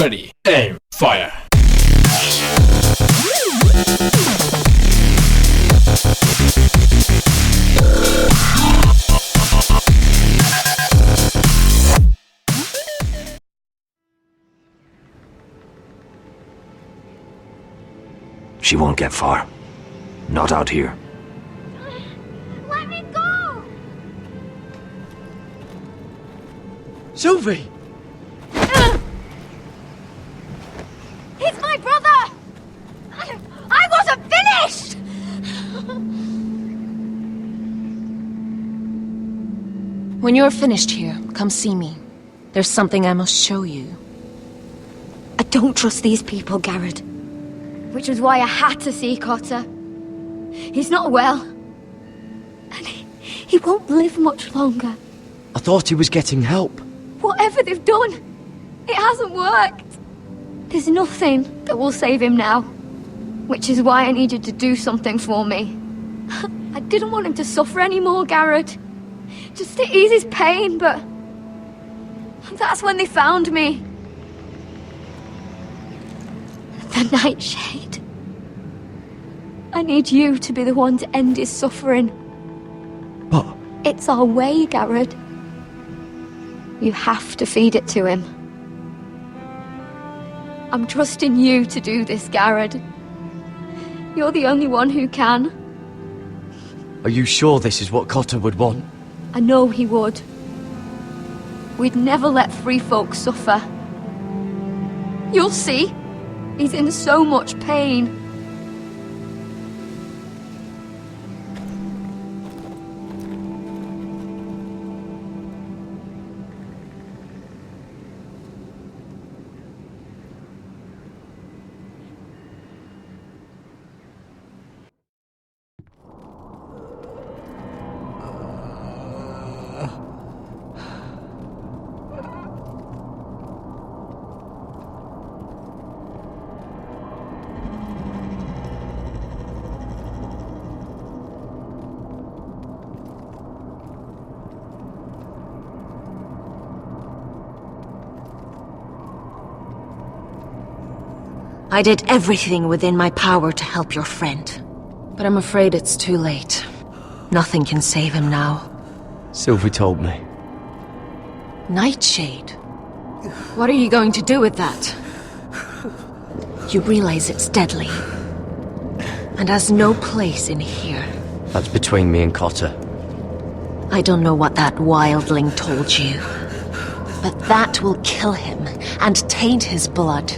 Ready, aim, fire. She won't get far. Not out here. Let me go! Sylvie! He's my brother! I wasn't finished! When you're finished here, come see me. There's something I must show you. I don't trust these people, Garrett. Which was why I had to see Cotter. He's not well. And he won't live much longer. I thought he was getting help. Whatever they've done, it hasn't worked. There's nothing that will save him now. Which is why I needed to do something for me. I didn't want him to suffer anymore, Garrett. Just to ease his pain, but... that's when they found me. The Nightshade. I need you to be the one to end his suffering. But... It's our way, Garrett. You have to feed it to him. I'm trusting you to do this, Garrett. You're the only one who can. Are you sure this is what Cotter would want? I know he would. We'd never let free folk suffer. You'll see. He's in so much pain. I did everything within my power to help your friend. But I'm afraid it's too late. Nothing can save him now. Sylvie told me. Nightshade? What are you going to do with that? You realize it's deadly. And has no place in here. That's between me and Cotter. I don't know what that wildling told you. But that will kill him and taint his blood.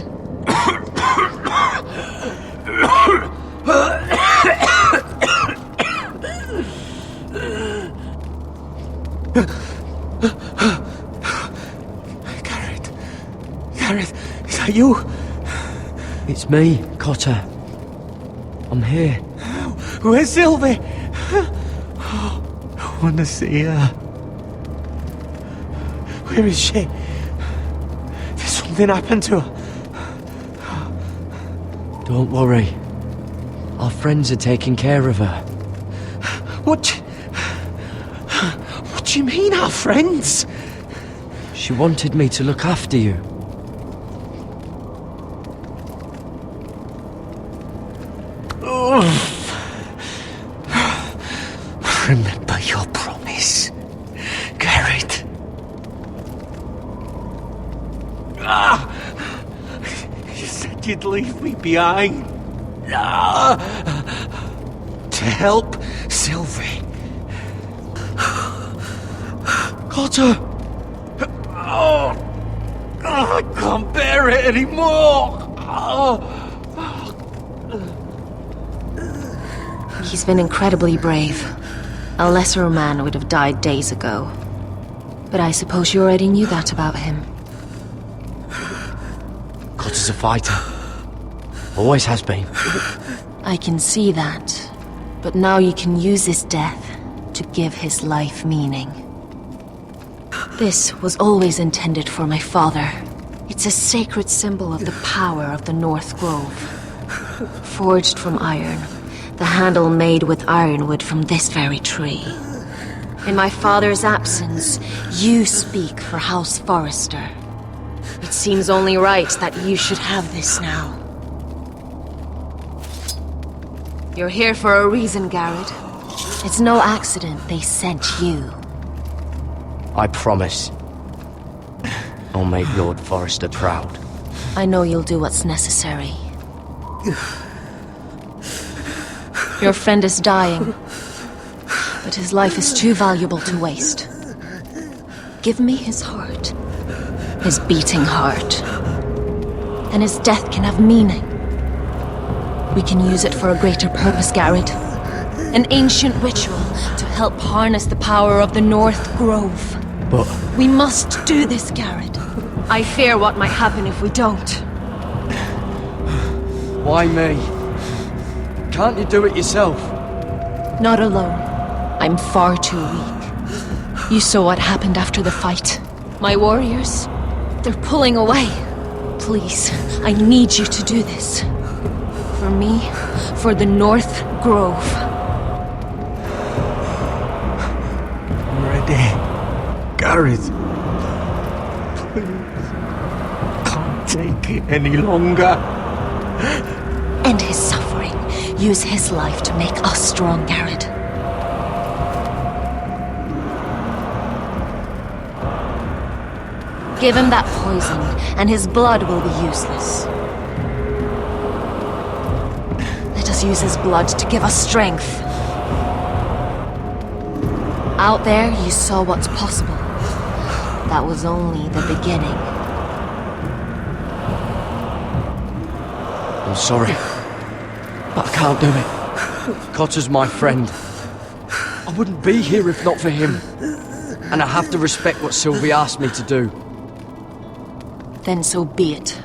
Garrett, is that you? It's me, Cotter. I'm here. Where's Sylvie? I want to see her. Where is she? Did something happen to her? Don't worry. Our friends are taking care of her. What do you mean, our friends? She wanted me to look after you. Remember your promise, Garrett. You said you'd leave me behind. To help Sylvie. Cotter! I can't bear it anymore! He's been incredibly brave. A lesser man would have died days ago. But I suppose you already knew that about him. Cotter's a fighter. Always has been. I can see that. But now you can use his death to give his life meaning. This was always intended for my father. It's a sacred symbol of the power of the North Grove. Forged from iron, the handle made with ironwood from this very tree. In my father's absence, you speak for House Forrester. It seems only right that you should have this now. You're here for a reason, Garrett. It's no accident they sent you. I promise. I'll make Lord Forrester proud. I know you'll do what's necessary. Your friend is dying, but his life is too valuable to waste. Give me his heart. His beating heart. And his death can have meaning. We can use it for a greater purpose, Garrett. An ancient ritual to help harness the power of the North Grove. But... We must do this, Garrett. I fear what might happen if we don't. why me? Can't you do it yourself? Not alone. I'm far too weak. You saw what happened after the fight. My warriors, they're pulling away. Please, I need you to do this. For me, for the North Grove. I'm ready. Gareth. Please. Can't take it any longer. End his suffering. Use his life to make us strong, Garrett. Give him that poison, and his blood will be useless. Let us use his blood to give us strength. Out there, you saw what's possible. That was only the beginning. I'm sorry, but I can't do it. Cotter's my friend. I wouldn't be here if not for him. And I have to respect what Sylvie asked me to do. Then so be it.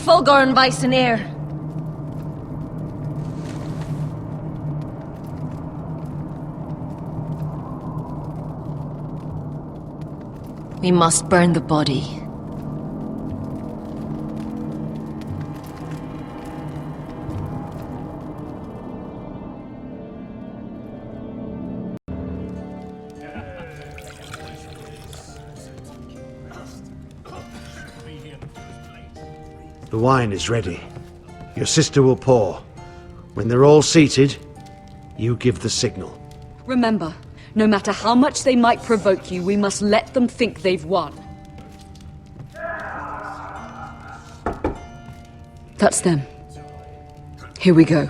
Fulgorn Weisenair. We must burn the body. The wine is ready. Your sister will pour. When they're all seated, you give the signal. Remember, no matter how much they might provoke you, we must let them think they've won. That's them. Here we go.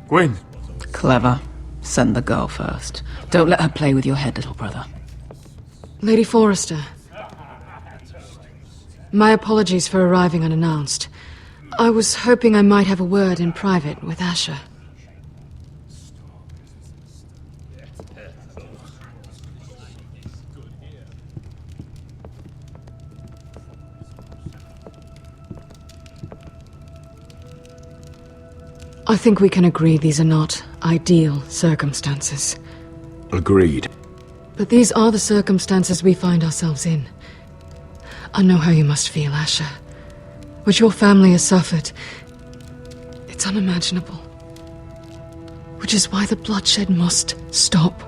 Gwyn. Clever. Send the girl first. Don't let her play with your head, little brother. Lady Forrester. My apologies for arriving unannounced. I was hoping I might have a word in private with Asher. I think we can agree these are not ideal circumstances. Agreed. But these are the circumstances we find ourselves in. I know how you must feel, Asher. What your family has suffered, it's unimaginable. Which is why the bloodshed must stop.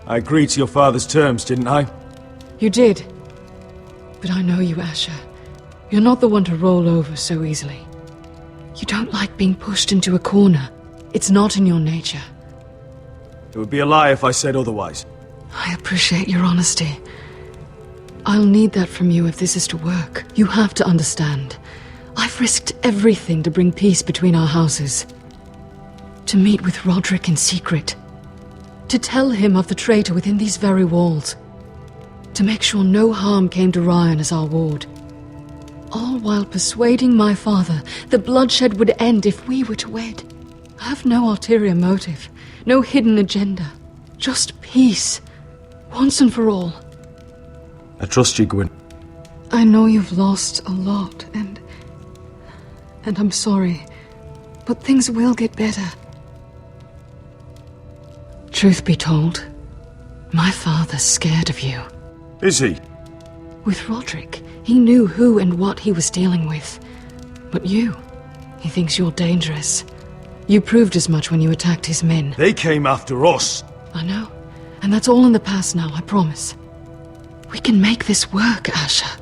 I agreed to your father's terms, didn't I? You did. But I know you, Asher. You're not the one to roll over so easily. You don't like being pushed into a corner. It's not in your nature. It would be a lie if I said otherwise. I appreciate your honesty. I'll need that from you if this is to work. You have to understand. I've risked everything to bring peace between our houses. To meet with Roderick in secret. To tell him of the traitor within these very walls. To make sure no harm came to Ryan as our ward. All while persuading my father the bloodshed would end if we were to wed. I have no ulterior motive, no hidden agenda. Just peace, once and for all. I trust you, Gwyn. I know you've lost a lot, and I'm sorry, but things will get better. Truth be told, my father's scared of you. Is he? With Roderick, he knew who and what he was dealing with. But you, he thinks you're dangerous. You proved as much when you attacked his men. They came after us. I know, and that's all in the past now, I promise. We can make this work, Asher.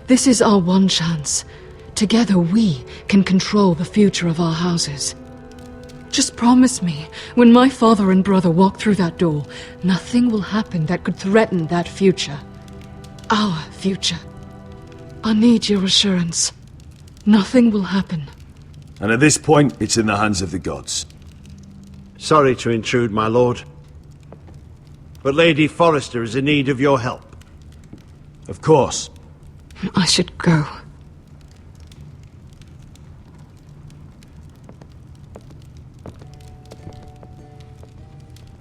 This is our one chance. Together we can control the future of our houses. Just promise me, when my father and brother walk through that door, nothing will happen that could threaten that future. Our future. I need your assurance. Nothing will happen. And at this point, it's in the hands of the gods. Sorry to intrude, my lord. But Lady Forrester is in need of your help. Of course. I should go.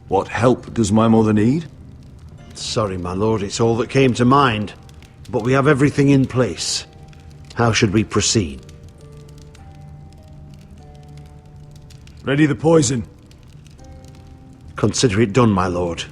What help does my mother need? Sorry, my lord, it's all that came to mind. But we have everything in place. How should we proceed? Ready the poison. Consider it done, my lord.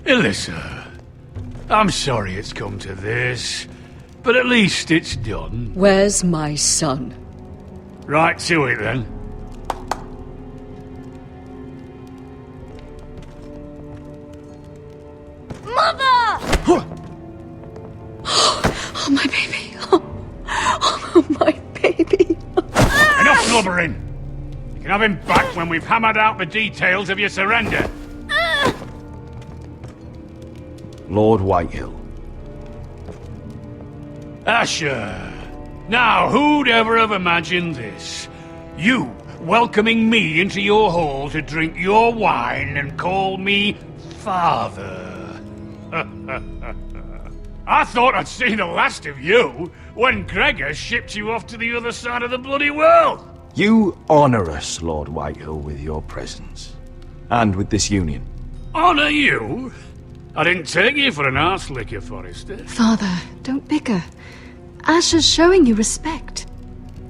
Alyssa, I'm sorry it's come to this, but at least it's done. Where's my son? Right to it, then. Mother! Oh, my baby. Oh, my baby. Enough blubbering! You can have him back when we've hammered out the details of your surrender. Lord Whitehill. Asher! Now, who'd ever have imagined this? You welcoming me into your hall to drink your wine and call me father. I thought I'd seen the last of you when Gregor shipped you off to the other side of the bloody world. You honor us, Lord Whitehill, with your presence. And with this union. Honor you? I didn't take you for an arse licker, Forrester. Father, don't bicker. Asher's showing you respect.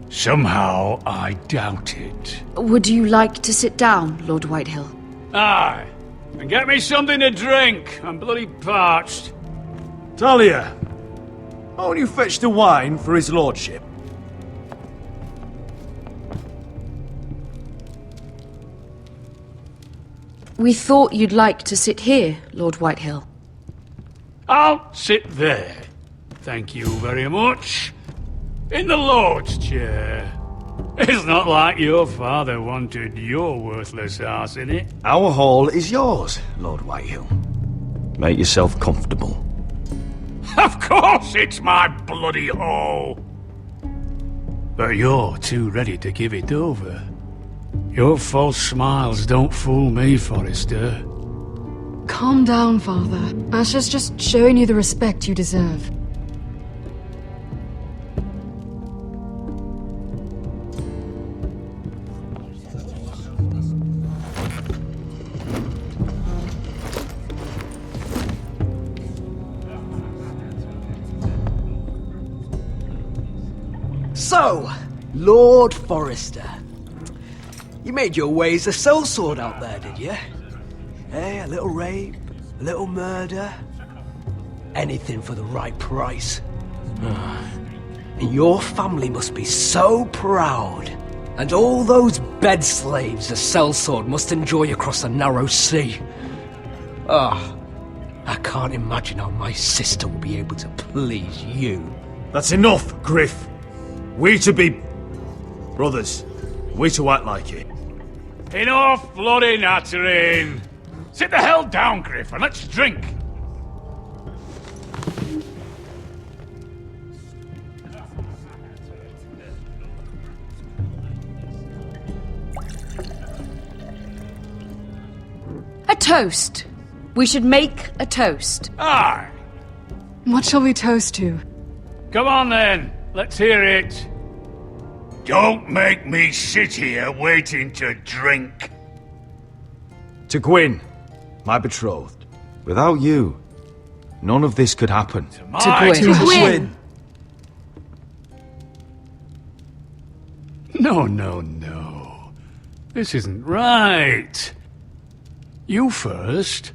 Somehow I doubt it. Would you like to sit down, Lord Whitehill? Aye. And get me something to drink. I'm bloody parched. Talia, won't you fetch the wine for his lordship? We thought you'd like to sit here, Lord Whitehill. I'll sit there. Thank you very much. In the Lord's chair. It's not like your father wanted your worthless arse in it. Our hall is yours, Lord Whitehill. Make yourself comfortable. Of course it's my bloody hall. But you're too ready to give it over. Your false smiles don't fool me, Forrester. Calm down, Father. Asher's just showing you the respect you deserve. So, Lord Forrester. You made your way as a sellsword out there, did you? Eh, a little rape, a little murder. Anything for the right price. And your family must be so proud. And all those bed slaves a sellsword must enjoy across a narrow sea. I can't imagine how my sister will be able to please you. That's enough, Griff. We to be... Brothers, we to act like it. Enough bloody nattering! Sit the hell down, Griff, and let's drink! A toast. We should make a toast. Aye! What shall we toast to? Come on then, let's hear it. Don't make me sit here waiting to drink. To Gwyn, my betrothed. Without you, none of this could happen. To Gwyn. No. This isn't right. You first,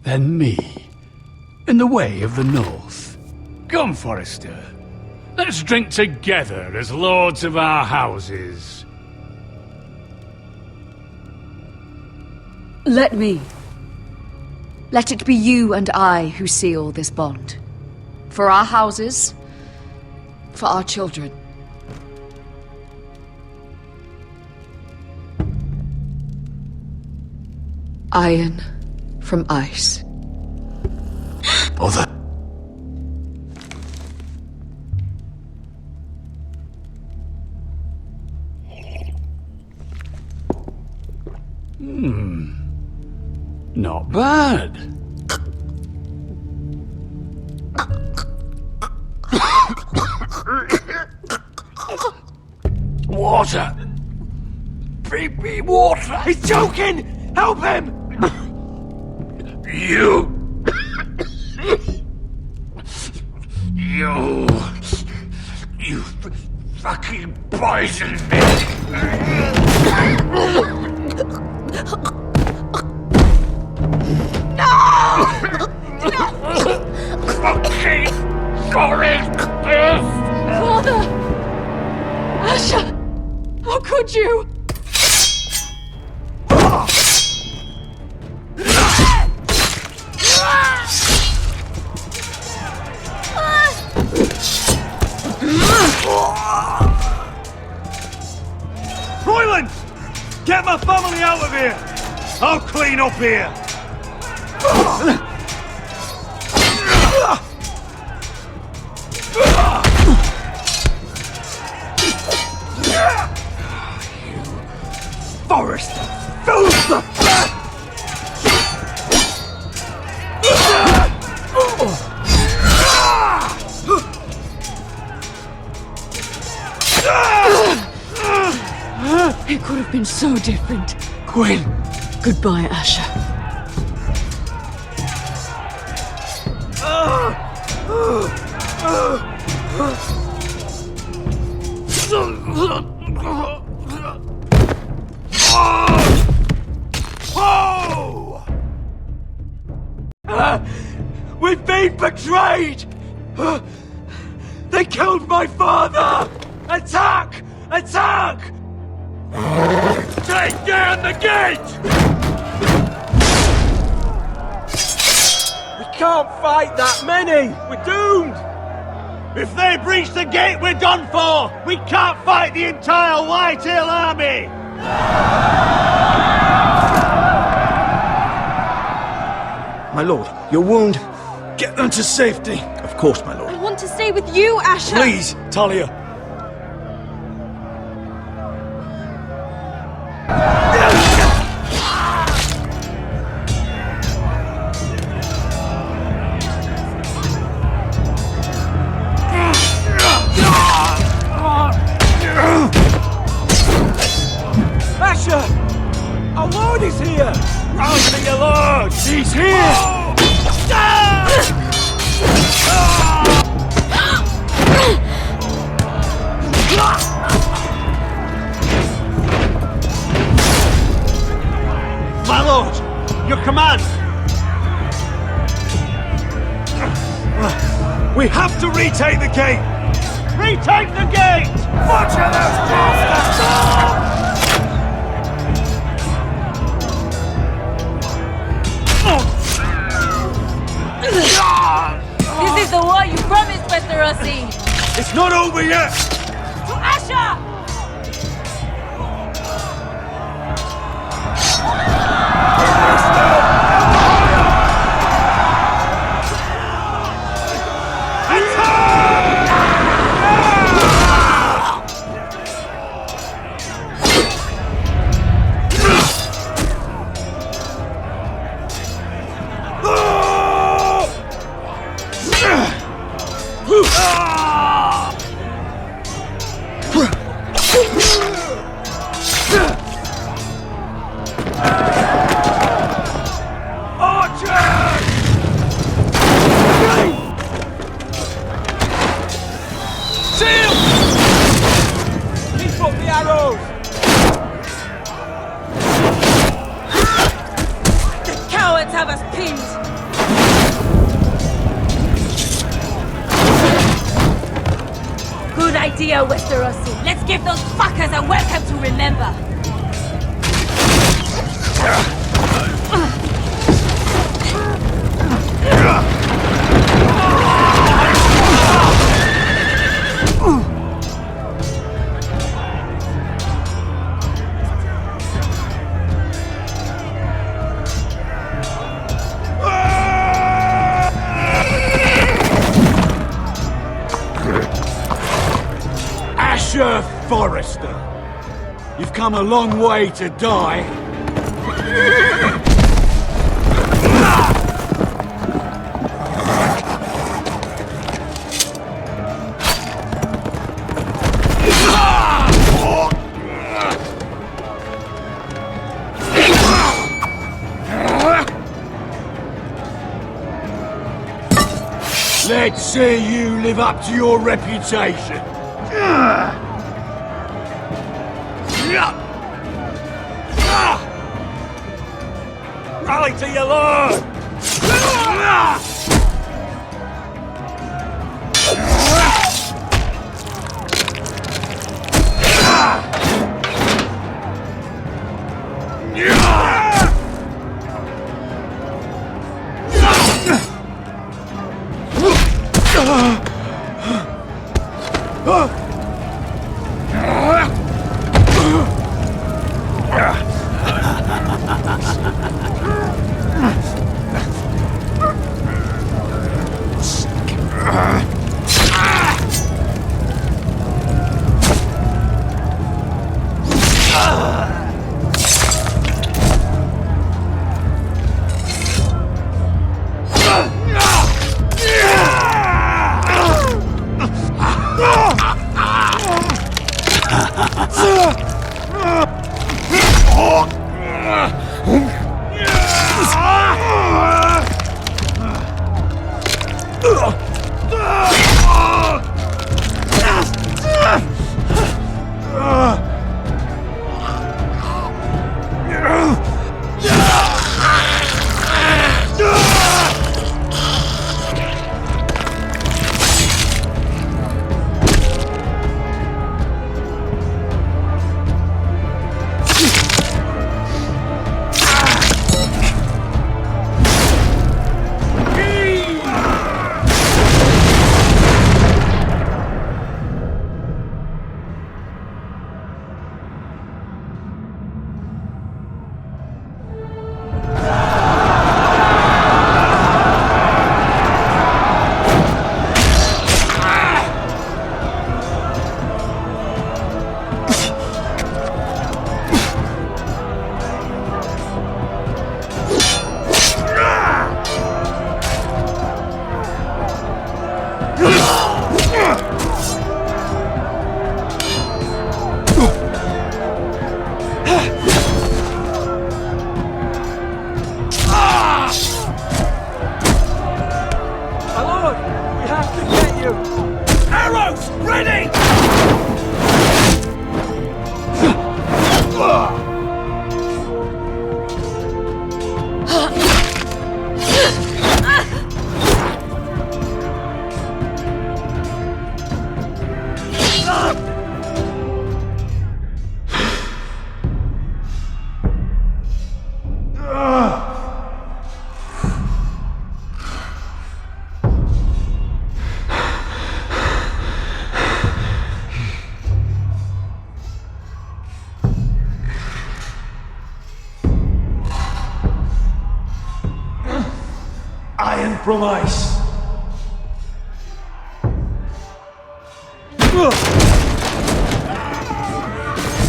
then me. In the way of the North. Come, Forrester. Let's drink together as lords of our houses. Let me. Let it be you and I who seal this bond. For our houses, for our children. Iron from ice. Mother. Not bad. Water! Baby, water! He's choking! Help him! You fucking poisoned me! Fucking Father! Asher! How could you? Royland! Get my family out of here! I'll clean up here! Forrester! Filth! It could have been so different. Gwyn! Goodbye, Asher. We've been betrayed! They killed my father! Attack! Attack! Take down the gate! We can't fight that many! We're doomed! If they breach the gate, we're done for! We can't fight the entire Whitetail army! My lord, your wound. Get them to safety. Of course, my lord. I want to stay with you, Asher! Please, Talia. Asher! Our lord is here! Rouse me, your lord! He's here! My lord, your command! We have to retake the gate! Retake the gate! Butcher those bastards! This is the war you promised, Westerosi! It's not over yet! To Asher! have us pinned! Good idea, Westerosi. Let's give those fuckers a welcome to remember! Asher Forrester, you've come a long way to die. Let's see you live up to your reputation. Rally to your lord! Iron from ice.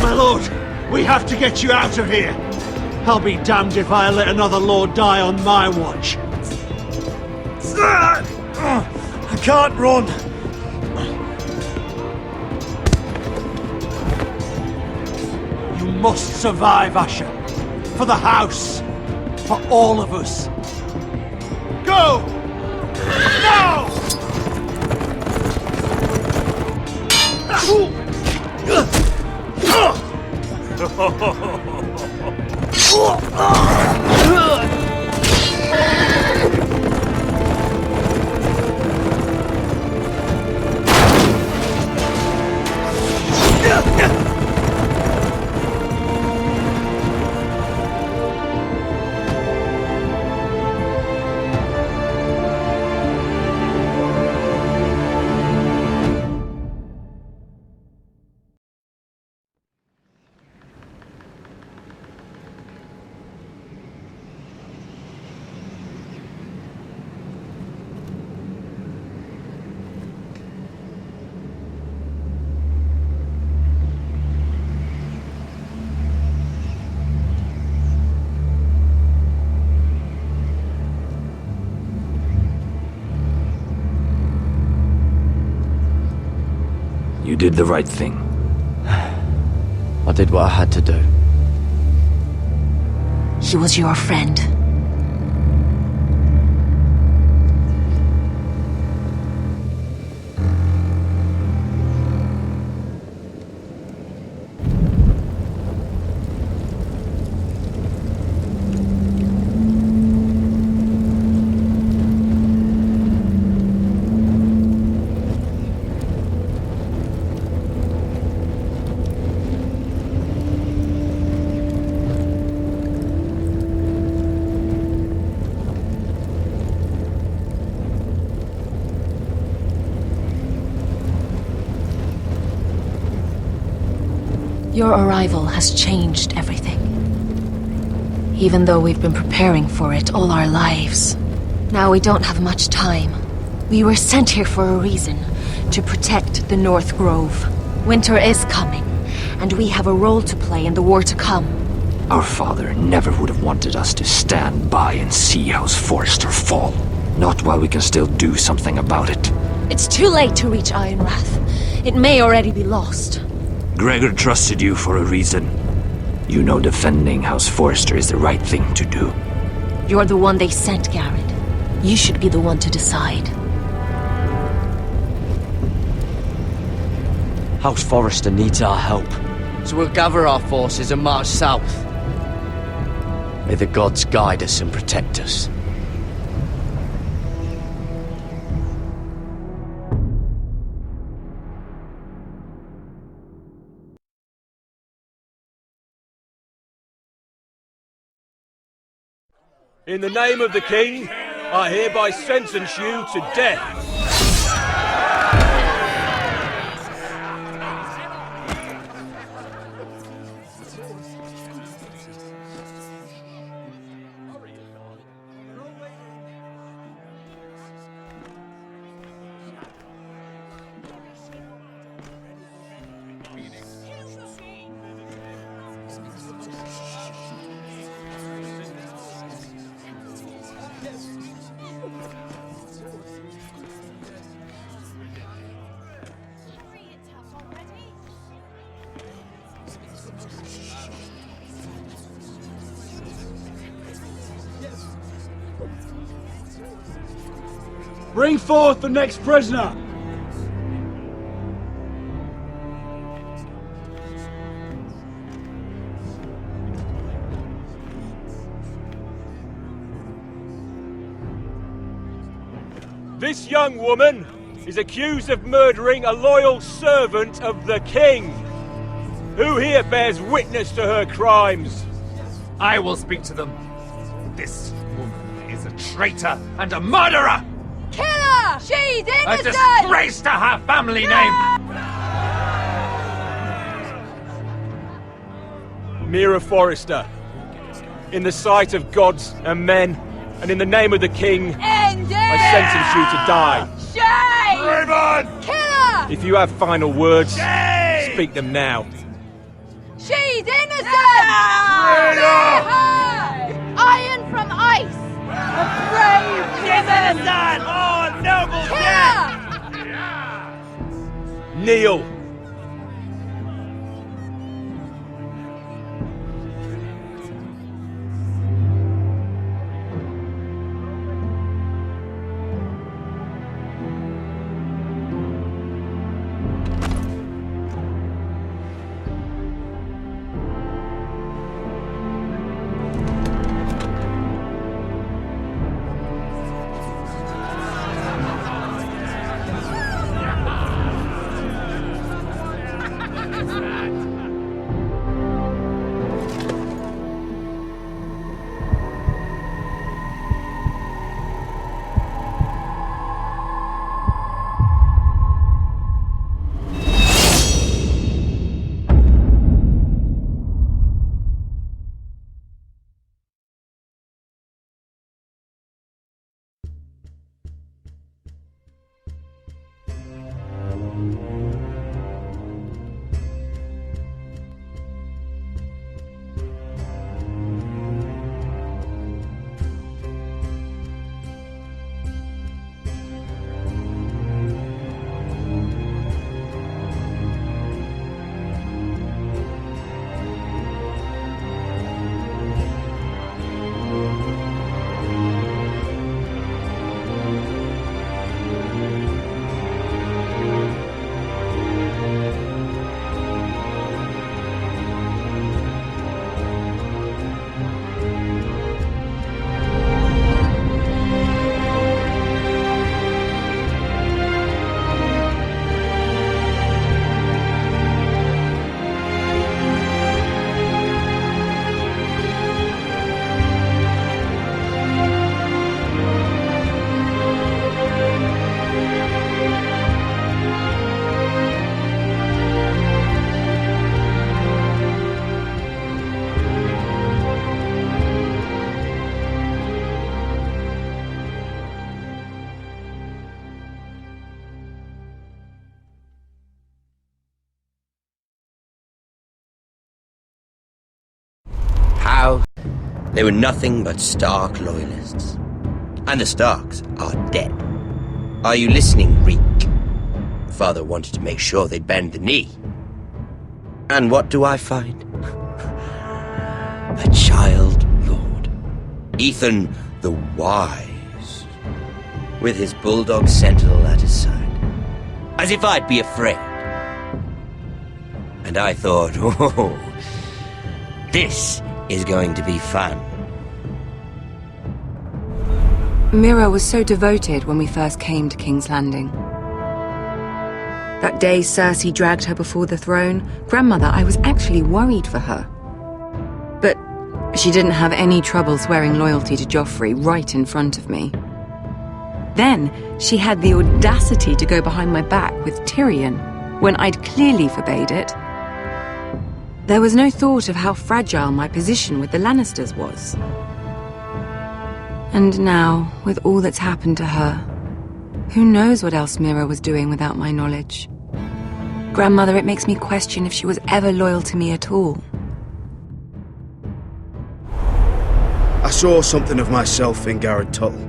My lord, we have to get you out of here. I'll be damned if I let another lord die on my watch. I can't run. You must survive, Asher. For the house. For all of us. Go! Now! did the right thing. I did what I had to do. He was your friend. Your arrival has changed everything. Even though we've been preparing for it all our lives. Now we don't have much time. We were sent here for a reason. To protect the North Grove. Winter is coming, and we have a role to play in the war to come. Our father never would have wanted us to stand by and see House Forrester fall. Not while we can still do something about it. It's too late to reach Ironwrath. It may already be lost. Gregor trusted you for a reason. You know defending House Forrester is the right thing to do. You're the one they sent, Garrett. You should be the one to decide. House Forrester needs our help. So we'll gather our forces and march south. May the gods guide us and protect us. In the name of the King, I hereby sentence you to death. Bring forth the next prisoner! This young woman is accused of murdering a loyal servant of the King. Who here bears witness to her crimes? I will speak to them. This woman is a traitor and a murderer! Kill her! She's innocent! A disgrace to her family name! Mira Forrester, in the sight of gods and men, and in the name of the King, I sentence you to die. Shame! Raven! Kill her! If you have final words, speak them now. She's innocent! Iron from ice! A brave She's innocent! Oh, noble death! Kneel! They were nothing but Stark loyalists. And the Starks are dead. Are you listening, Reek? Father wanted to make sure they'd bend the knee. And what do I find? A child lord. Ethan the Wise. With his bulldog sentinel at his side. As if I'd be afraid. And I thought, oh, this is going to be fun. Mira was so devoted when we first came to King's Landing. That day Cersei dragged her before the throne, Grandmother, I was actually worried for her. But she didn't have any trouble swearing loyalty to Joffrey right in front of me. Then she had the audacity to go behind my back with Tyrion, when I'd clearly forbade it. There was no thought of how fragile my position with the Lannisters was. And now, with all that's happened to her, who knows what else Mira was doing without my knowledge? Grandmother, it makes me question if she was ever loyal to me at all. I saw something of myself in Garrett Tuttle.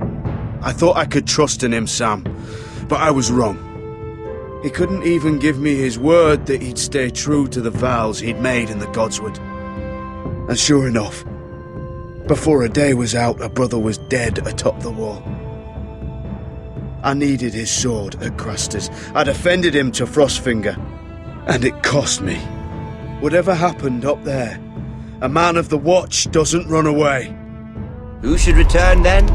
I thought I could trust in him, Sam, but I was wrong. He couldn't even give me his word that he'd stay true to the vows he'd made in the Godswood. And sure enough, before a day was out, a brother was dead atop the wall. I needed his sword at Craster's. I defended him to Frostfinger, and it cost me. Whatever happened up there, a man of the Watch doesn't run away. Who should return then?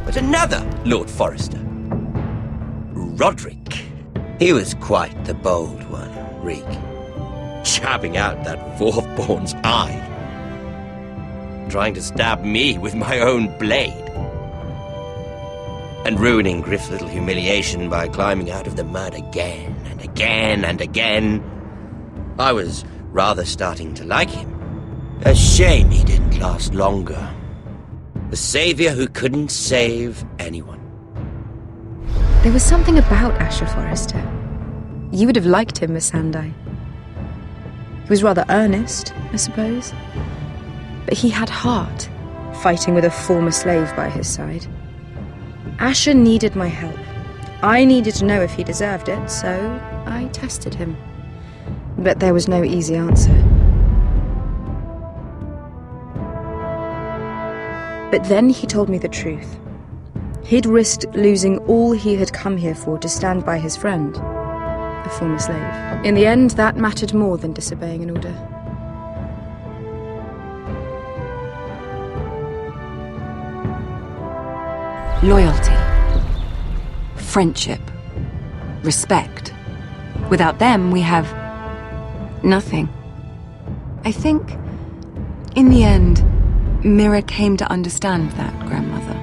But another Lord Forrester. Roderick. He was quite the bold one, Reek. Jabbing out that fourth-born's eye. Trying to stab me with my own blade. And ruining Griff's little humiliation by climbing out of the mud again and again and again. I was rather starting to like him. A shame he didn't last longer. The savior who couldn't save anyone. There was something about Asher Forrester. You would have liked him, Miss Sandai. He was rather earnest, I suppose. But he had heart, fighting with a former slave by his side. Asher needed my help. I needed to know if he deserved it, so I tested him. But there was no easy answer. But then he told me the truth. He'd risked losing all he had come here for to stand by his friend, a former slave. In the end, that mattered more than disobeying an order. Loyalty, friendship, respect. Without them, we have nothing. I think, in the end, Mira came to understand that, Grandmother.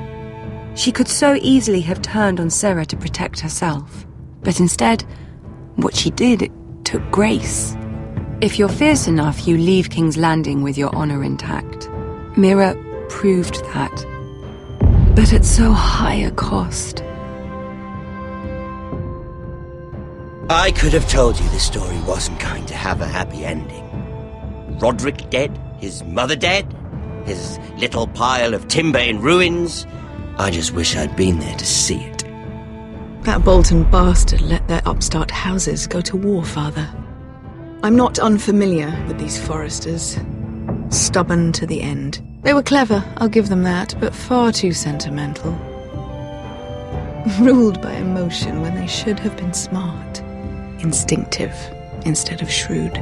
She could so easily have turned on Sarah to protect herself. But instead, what she did, it took grace. If you're fierce enough, you leave King's Landing with your honor intact. Mira proved that. But at so high a cost. I could have told you this story wasn't going to have a happy ending. Roderick dead, his mother dead, his little pile of timber in ruins. I just wish I'd been there to see it. That Bolton bastard let their upstart houses go to war, Father. I'm not unfamiliar with these Forresters. Stubborn to the end. They were clever, I'll give them that, but far too sentimental. Ruled by emotion when they should have been smart. Instinctive instead of shrewd.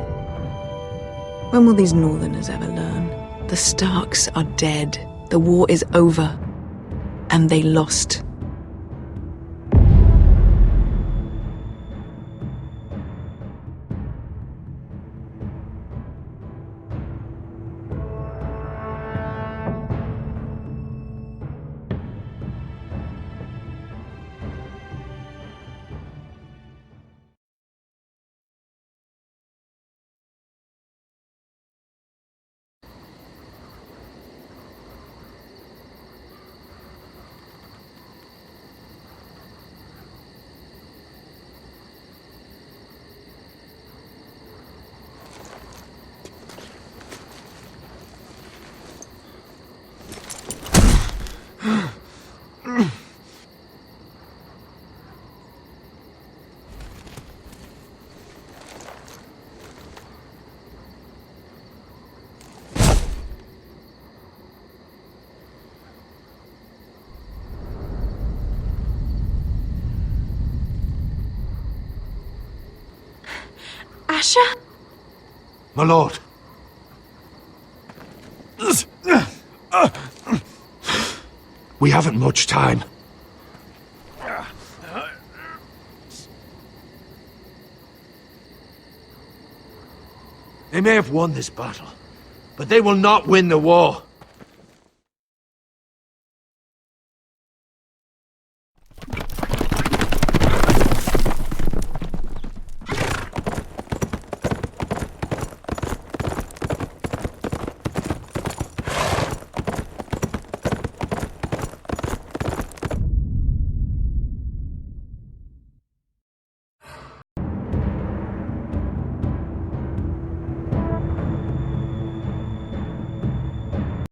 When will these Northerners ever learn? The Starks are dead. The war is over. And they lost. Asher? My lord. We haven't much time. They may have won this battle, but they will not win the war.